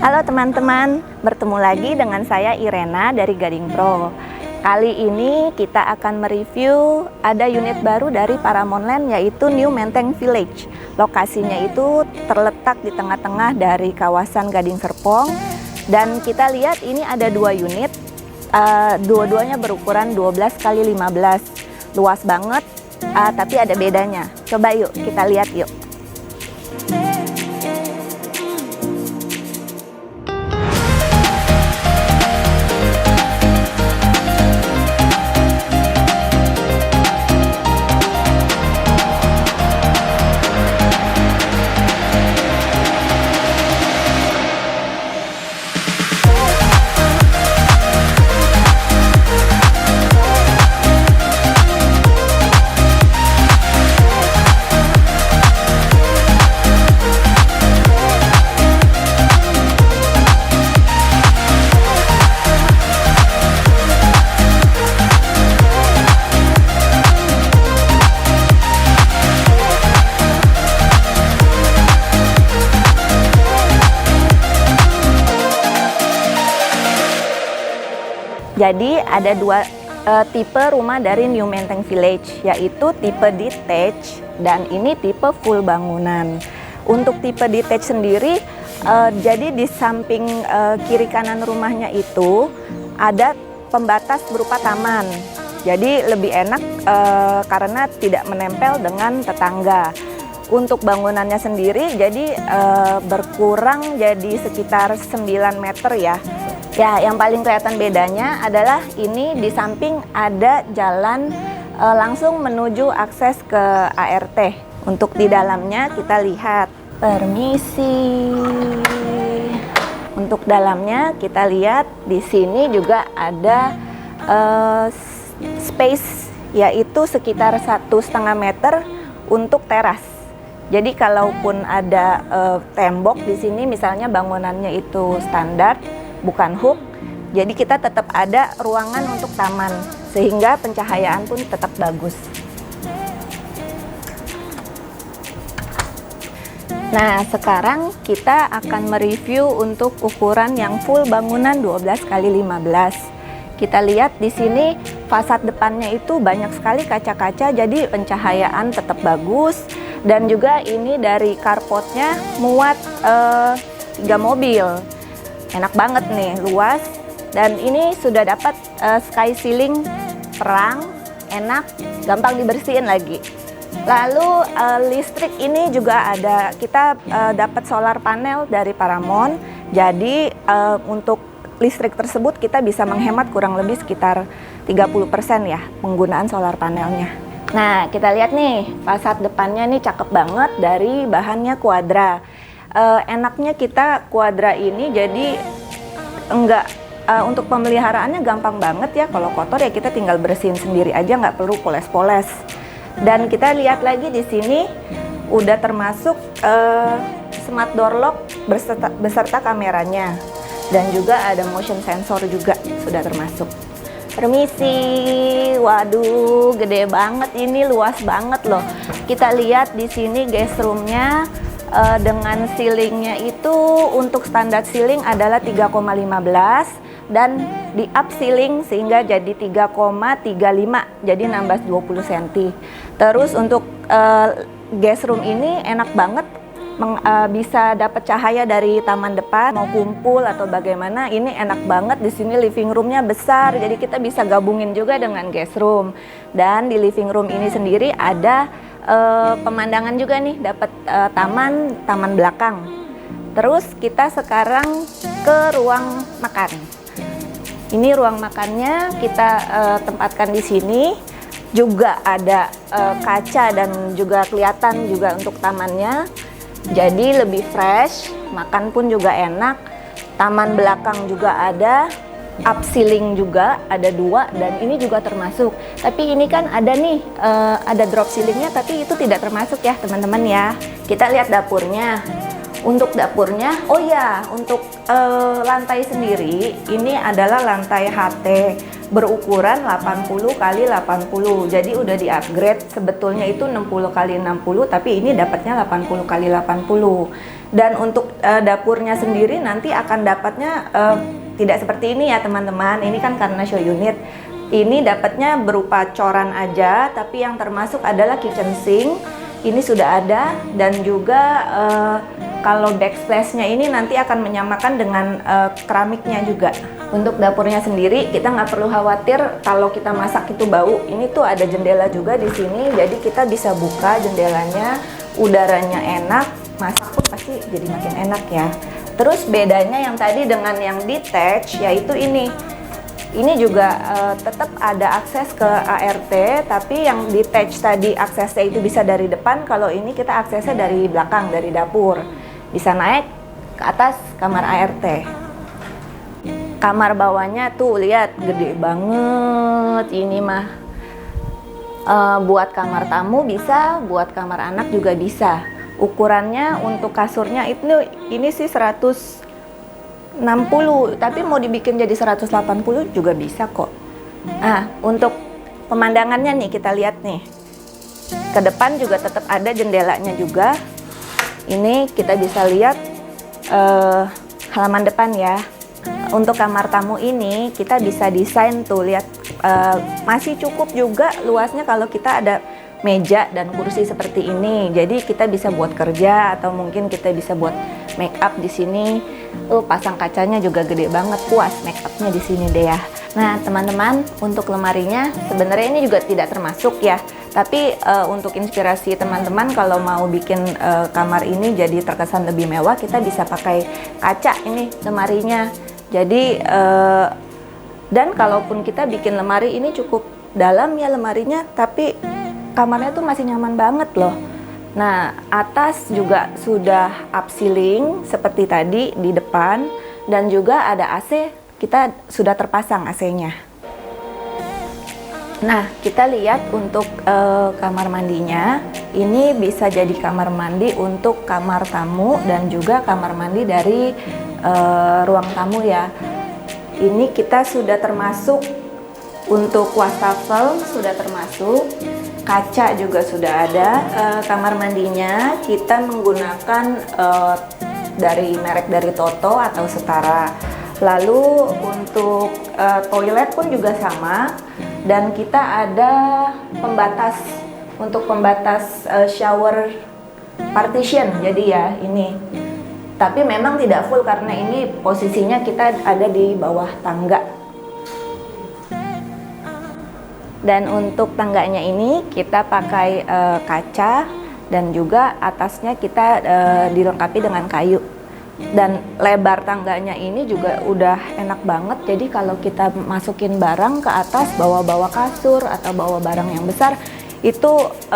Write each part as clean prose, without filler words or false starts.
Halo teman-teman, bertemu lagi dengan saya Irena dari Gading Pro. Kali ini kita akan mereview ada unit baru dari Paramount Land, yaitu New Menteng Village. Lokasinya itu terletak di tengah-tengah dari kawasan Gading Serpong. Dan kita lihat ini ada dua unit, dua-duanya berukuran 12 kali 15. Luas banget, tapi ada bedanya. Coba yuk kita lihat yuk. Jadi ada dua tipe rumah dari New Menteng Village, yaitu tipe detached dan ini tipe full bangunan. Untuk tipe detached sendiri, jadi di samping kiri kanan rumahnya itu ada pembatas berupa taman. Jadi lebih enak karena tidak menempel dengan tetangga. Untuk bangunannya sendiri jadi berkurang jadi sekitar 9 meter ya. Ya, yang paling kelihatan bedanya adalah ini di samping ada jalan langsung menuju akses ke ART. Untuk di dalamnya kita lihat. Permisi. Untuk dalamnya kita lihat di sini juga ada space, yaitu sekitar 1,5 meter untuk teras. Jadi kalaupun ada tembok di sini, misalnya bangunannya itu standar, bukan hook, jadi kita tetap ada ruangan untuk taman, sehingga pencahayaan pun tetap bagus. Nah, sekarang kita akan mereview untuk ukuran yang full bangunan 12 kali 15. Kita lihat di sini fasad depannya itu banyak sekali kaca-kaca, jadi pencahayaan tetap bagus. Dan juga ini dari carportnya muat 3 mobil. Enak banget nih, luas, dan ini sudah dapat sky ceiling terang, enak, gampang dibersihin lagi. Lalu listrik ini juga ada, kita dapat solar panel dari Paramount. Jadi untuk listrik tersebut kita bisa menghemat kurang lebih sekitar 30% ya penggunaan solar panelnya. Nah, kita lihat nih fasad depannya nih cakep banget dari bahannya Quadra. Enaknya kita Quadra ini jadi enggak untuk pemeliharaannya gampang banget ya. Kalau kotor ya kita tinggal bersihin sendiri aja, nggak perlu poles-poles. Dan kita lihat lagi di sini udah termasuk smart door lock beserta kameranya, dan juga ada motion sensor juga sudah termasuk. Permisi, waduh, gede banget ini, luas banget loh. Kita lihat di sini guest roomnya dengan ceilingnya itu untuk standar ceiling adalah 3,15 dan di up ceiling sehingga jadi 3,35, jadi nambah 20 cm. Terus untuk guest room ini enak banget. Bisa dapat cahaya dari taman depan, mau kumpul atau bagaimana, ini enak banget. Di sini living roomnya besar, jadi kita bisa gabungin juga dengan guest room. Dan di living room ini sendiri ada pemandangan juga nih, dapat taman belakang. Terus kita sekarang ke ruang makan. Ini ruang makannya kita tempatkan di sini. Juga ada kaca dan juga kelihatan juga untuk tamannya. Jadi lebih fresh, makan pun juga enak. Taman belakang juga ada, up ceiling juga ada 2, dan ini juga termasuk. Tapi ini kan ada nih, ada drop ceilingnya, tapi itu tidak termasuk ya teman-teman ya. Kita lihat dapurnya. Untuk dapurnya, oh ya, untuk lantai sendiri ini adalah lantai HT berukuran 80 kali 80. Jadi udah di-upgrade, sebetulnya itu 60 kali 60, tapi ini dapatnya 80 kali 80. Dan untuk dapurnya sendiri nanti akan dapatnya tidak seperti ini ya teman-teman. Ini kan karena show unit. Ini dapatnya berupa coran aja, tapi yang termasuk adalah kitchen sink. Ini sudah ada, dan juga kalau backsplash-nya ini nanti akan menyamakan dengan keramiknya juga. Untuk dapurnya sendiri kita nggak perlu khawatir kalau kita masak itu bau. Ini tuh ada jendela juga di sini, jadi kita bisa buka jendelanya, udaranya enak, masak pun pasti jadi makin enak ya. Terus bedanya yang tadi dengan yang detached yaitu ini. Ini juga tetap ada akses ke ART, tapi yang detached tadi aksesnya itu bisa dari depan, kalau ini kita aksesnya dari belakang, dari dapur. Bisa naik ke atas kamar ART. Kamar bawahnya tuh lihat gede banget, ini mah buat kamar tamu bisa, buat kamar anak juga bisa. Ukurannya untuk kasurnya ini sih 160, tapi mau dibikin jadi 180 juga bisa kok. Nah, untuk pemandangannya nih kita lihat nih. Ke depan juga tetap ada jendelanya juga. Ini kita bisa lihat halaman depan ya. Untuk kamar tamu ini kita bisa desain tuh, lihat masih cukup juga luasnya kalau kita ada meja dan kursi seperti ini. Jadi kita bisa buat kerja atau mungkin kita bisa buat make up di sini. Pasang kacanya juga gede banget, puas make upnya di sini deh ya. Nah teman-teman, untuk lemarinya sebenarnya ini juga tidak termasuk ya. Tapi untuk inspirasi teman-teman kalau mau bikin kamar ini jadi terkesan lebih mewah, kita bisa pakai kaca ini lemarinya. Jadi dan kalaupun kita bikin lemari ini cukup dalam ya lemarinya, tapi kamarnya tuh masih nyaman banget loh. Nah, atas juga sudah upceiling seperti tadi di depan, dan juga ada AC, kita sudah terpasang AC-nya. Nah, kita lihat untuk kamar mandinya, ini bisa jadi kamar mandi untuk kamar tamu dan juga kamar mandi dari ruang tamu ya. Ini kita sudah termasuk untuk wastafel, sudah termasuk kaca juga sudah ada. Kamar mandinya kita menggunakan dari merek dari Toto atau Setara. Lalu untuk toilet pun juga sama, dan kita ada pembatas untuk pembatas shower partition. Jadi ya ini, tapi memang tidak full karena ini posisinya kita ada di bawah tangga. Dan untuk tangganya ini kita pakai kaca, dan juga atasnya kita dilengkapi dengan kayu. Dan lebar tangganya ini juga udah enak banget. Jadi kalau kita masukin barang ke atas, bawa-bawa kasur atau bawa barang yang besar, itu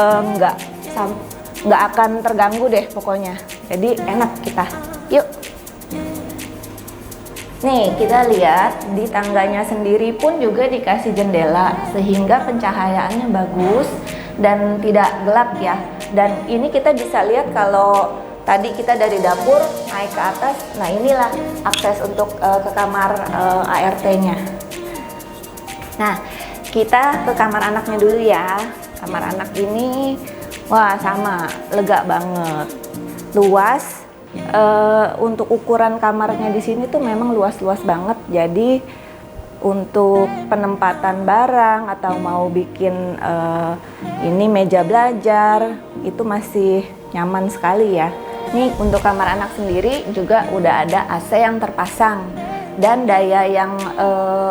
nggak akan terganggu deh pokoknya. Jadi enak kita. Yuk. Nih kita lihat di tangganya sendiri pun juga dikasih jendela sehingga pencahayaannya bagus dan tidak gelap ya. Dan ini kita bisa lihat kalau tadi kita dari dapur naik ke atas, nah inilah akses untuk ke kamar ART-nya. Nah kita ke kamar anaknya dulu ya. Kamar anak ini wah sama, lega banget, luas. Untuk ukuran kamarnya di sini tuh memang luas-luas banget. Jadi untuk penempatan barang atau mau bikin ini meja belajar itu masih nyaman sekali ya. Nih untuk kamar anak sendiri juga udah ada AC yang terpasang, dan daya yang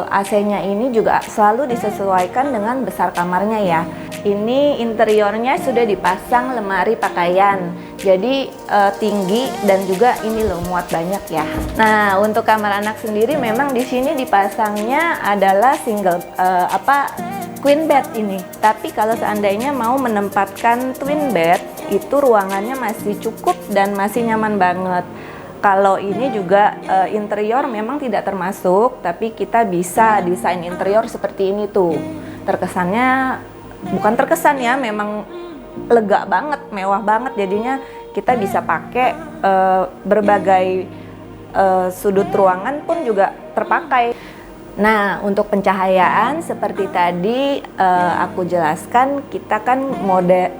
AC-nya ini juga selalu disesuaikan dengan besar kamarnya ya. Ini interiornya sudah dipasang lemari pakaian, jadi tinggi dan juga ini loh muat banyak ya. Nah untuk kamar anak sendiri memang di sini dipasangnya adalah queen bed ini. Tapi kalau seandainya mau menempatkan twin bed, itu ruangannya masih cukup dan masih nyaman banget. Kalau ini juga interior memang tidak termasuk, tapi kita bisa desain interior seperti ini tuh. Terkesannya, bukan terkesan ya, memang lega banget, mewah banget. Jadinya kita bisa pakai berbagai sudut ruangan pun juga terpakai. Nah, untuk pencahayaan seperti tadi aku jelaskan, kita kan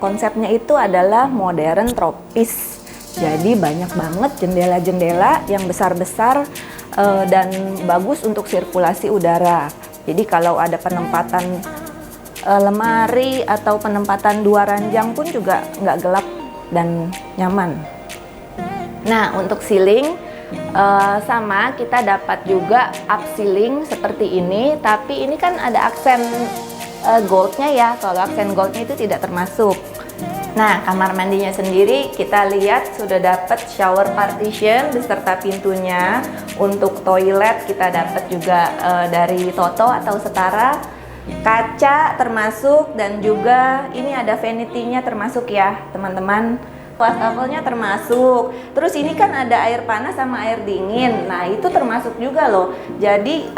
konsepnya itu adalah modern tropis. Jadi banyak banget jendela-jendela yang besar-besar dan bagus untuk sirkulasi udara. Jadi kalau ada penempatan lemari atau penempatan dua ranjang pun juga nggak gelap dan nyaman. Nah, untuk ceiling sama kita dapat juga up ceiling seperti ini, tapi ini kan ada aksen goldnya ya. Kalau aksen goldnya itu tidak termasuk. Nah, kamar mandinya sendiri kita lihat sudah dapat shower partition beserta pintunya. Untuk toilet kita dapat juga dari Toto atau Setara. Kaca termasuk, dan juga ini ada vanity-nya termasuk ya teman-teman. Wastafelnya termasuk. Terus ini kan ada air panas sama air dingin. Nah, itu termasuk juga loh. Jadi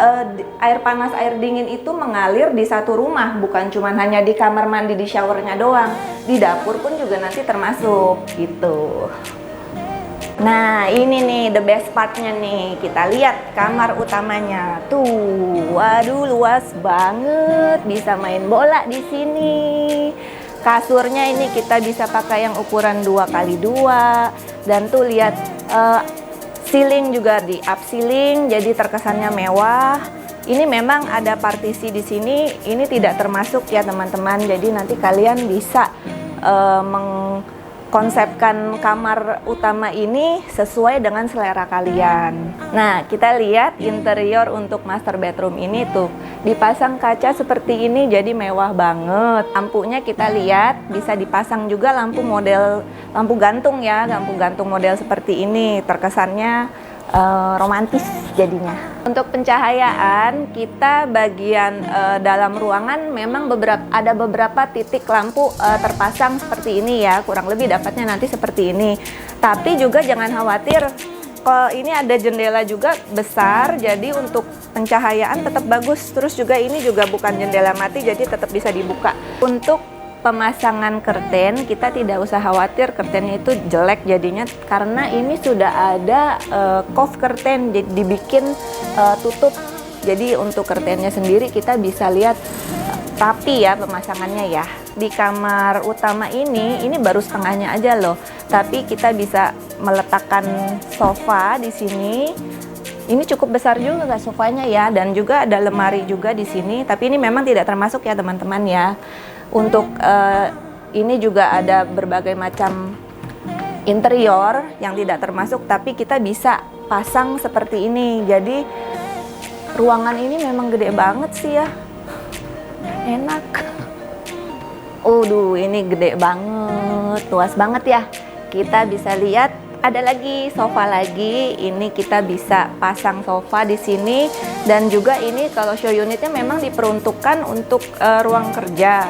air panas air dingin itu mengalir di satu rumah, bukan cuma hanya di kamar mandi di showernya doang. Di dapur pun juga nanti termasuk gitu. Nah, ini nih the best partnya nih. Kita lihat kamar utamanya. Tuh, waduh luas banget. Bisa main bola di sini. Kasurnya ini kita bisa pakai yang ukuran 2x2, dan tuh lihat ceiling juga di up ceiling, jadi terkesannya mewah. Ini memang ada partisi di sini, ini tidak termasuk ya teman-teman. Jadi nanti kalian bisa mengkonsepkan kamar utama ini sesuai dengan selera kalian. Nah, kita lihat interior untuk master bedroom ini tuh dipasang kaca seperti ini, jadi mewah banget. Lampunya kita lihat bisa dipasang juga lampu gantung ya, lampu gantung model seperti ini, terkesannya romantis jadinya. Untuk pencahayaan kita bagian dalam ruangan memang ada beberapa titik lampu terpasang seperti ini ya, kurang lebih dapatnya nanti seperti ini. Tapi juga jangan khawatir, kalau ini ada jendela juga besar, jadi untuk pencahayaan tetap bagus. Terus juga ini juga bukan jendela mati, jadi tetap bisa dibuka. Untuk pemasangan curtain kita tidak usah khawatir curtainnya itu jelek jadinya, karena ini sudah ada cove curtain, jadi dibikin tutup. Jadi untuk curtainnya sendiri kita bisa lihat rapi ya pemasangannya ya. Di kamar utama ini baru setengahnya aja loh, tapi kita bisa meletakkan sofa di sini. Ini cukup besar juga sofanya ya, dan juga ada lemari juga di sini. Tapi ini memang tidak termasuk ya teman-teman ya. Untuk ini juga ada berbagai macam interior yang tidak termasuk, tapi kita bisa pasang seperti ini. Jadi ruangan ini memang gede banget sih ya, enak. Ini gede banget, luas banget ya. Kita bisa lihat ada lagi sofa lagi. Ini kita bisa pasang sofa di sini, dan juga ini kalau show unitnya memang diperuntukkan untuk ruang kerja.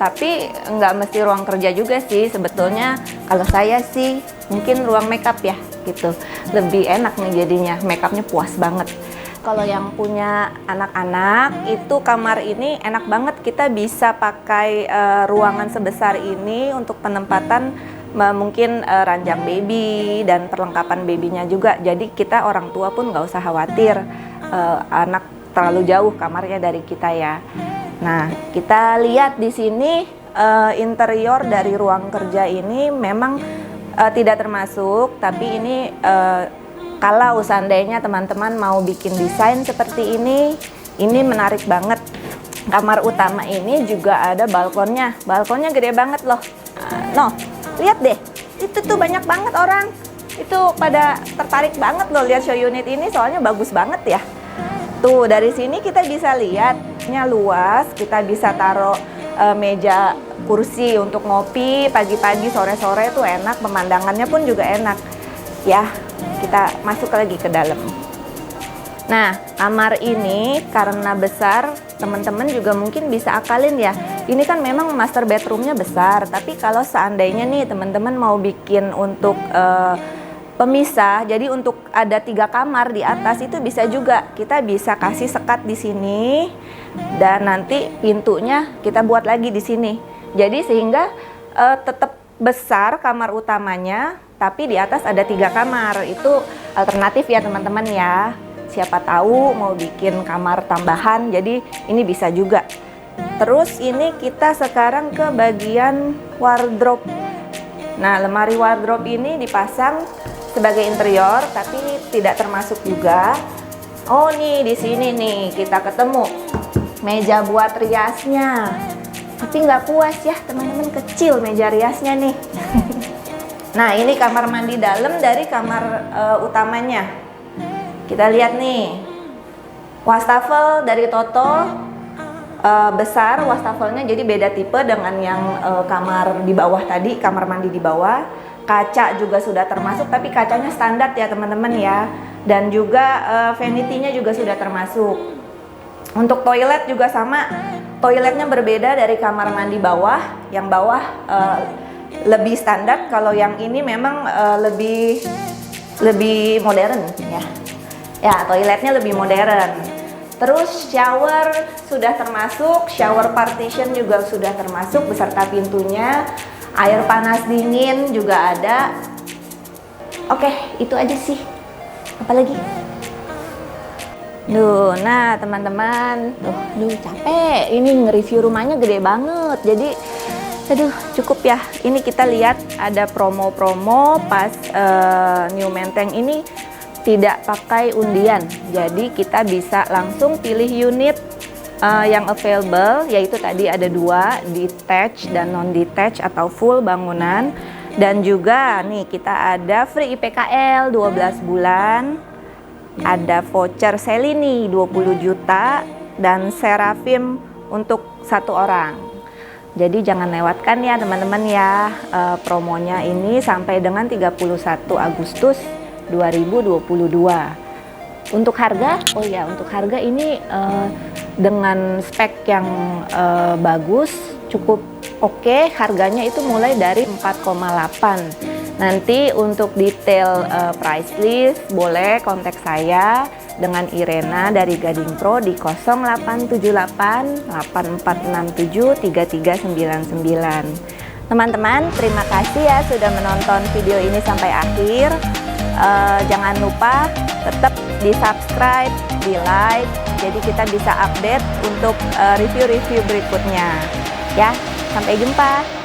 Tapi nggak mesti ruang kerja juga sih sebetulnya. Kalau saya sih mungkin ruang makeup ya gitu, lebih enak nih jadinya, makeupnya puas banget. Kalau yang punya anak-anak itu kamar ini enak banget, kita bisa pakai ruangan sebesar ini untuk penempatan mungkin ranjang baby dan perlengkapan babynya juga. Jadi kita orang tua pun nggak usah khawatir anak terlalu jauh kamarnya dari kita ya. Nah, kita lihat di sini interior dari ruang kerja ini memang tidak termasuk, tapi ini kalau seandainya teman-teman mau bikin desain seperti ini menarik banget. Kamar utama ini juga ada balkonnya. Balkonnya gede banget loh. Lihat deh, itu tuh banyak banget orang. Itu pada tertarik banget loh lihat show unit ini, soalnya bagus banget ya. Tuh dari sini kita bisa lihatnya luas, kita bisa taruh meja kursi untuk ngopi pagi-pagi, sore-sore tuh enak, pemandangannya pun juga enak. Ya, kita masuk lagi ke dalam. Nah, kamar ini karena besar, teman-teman juga mungkin bisa akalin ya. Ini kan memang master bedroomnya besar, tapi kalau seandainya nih teman-teman mau bikin untuk pemisah, jadi untuk ada 3 kamar di atas itu bisa juga. Kita bisa kasih sekat di sini, dan nanti pintunya kita buat lagi di sini. Jadi sehingga tetap besar kamar utamanya, tapi di atas ada 3 kamar. Itu alternatif ya teman-teman ya. siapa tahu mau bikin kamar tambahan, jadi ini bisa juga. Terus ini kita sekarang ke bagian wardrobe. Nah, lemari wardrobe ini dipasang sebagai interior tapi tidak termasuk juga. Oh nih, di sini nih kita ketemu meja buat riasnya. Tapi nggak puas ya teman-teman, kecil meja riasnya nih. Nah, ini kamar mandi dalam dari kamar utamanya. Kita lihat nih, wastafel dari Toto besar wastafelnya, jadi beda tipe dengan yang kamar di bawah tadi, kamar mandi di bawah. Kaca juga sudah termasuk, tapi kacanya standar ya teman-teman ya. Dan juga vanity-nya juga sudah termasuk. Untuk toilet juga sama, toiletnya berbeda dari kamar mandi bawah. Yang bawah lebih standar, kalau yang ini memang lebih modern ya. Ya, toiletnya lebih modern. Terus shower sudah termasuk, shower partition juga sudah termasuk beserta pintunya. Air panas dingin juga ada. Oke, itu aja sih. Apalagi? Nah teman-teman, capek. Ini nge-review rumahnya gede banget. Jadi, cukup ya. Ini kita lihat ada promo-promo pas New Menteng ini tidak pakai undian. Jadi kita bisa langsung pilih unit yang available, yaitu tadi ada 2, detached dan non-detached atau full bangunan. Dan juga nih kita ada free IPKL 12 bulan, ada voucher Selini 20 juta, dan Serafim untuk 1 orang. Jadi jangan lewatkan ya teman-teman ya, promonya ini sampai dengan 31 Agustus 2022. Untuk harga, untuk harga ini dengan spek yang bagus, cukup oke. Harganya itu mulai dari 4,8. Nanti untuk detail price list boleh kontak saya dengan Irena dari Gading Pro di 0878 8467 3399. Teman-teman, terima kasih ya sudah menonton video ini sampai akhir. Jangan lupa tetap di subscribe, di like, jadi kita bisa update untuk review-review berikutnya ya. Sampai jumpa.